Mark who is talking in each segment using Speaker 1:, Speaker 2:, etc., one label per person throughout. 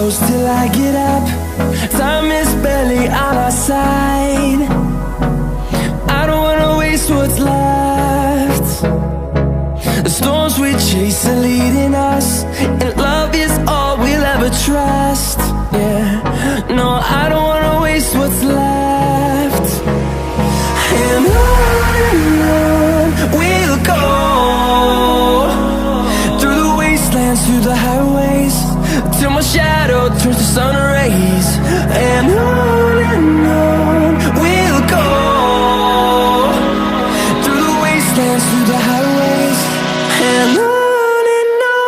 Speaker 1: close till I get up. Time is barely on our side. I don't wanna waste what's left. The storms we chase are leading us, and love is all we'll ever trust. Yeah, no, I don't wanna waste what's left. And on we'll go, through the wastelands, through the highways, till my shadow turns to sun rays. And on we'll go, through the wastelands, through the highways, and on we'll go.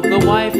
Speaker 2: The wife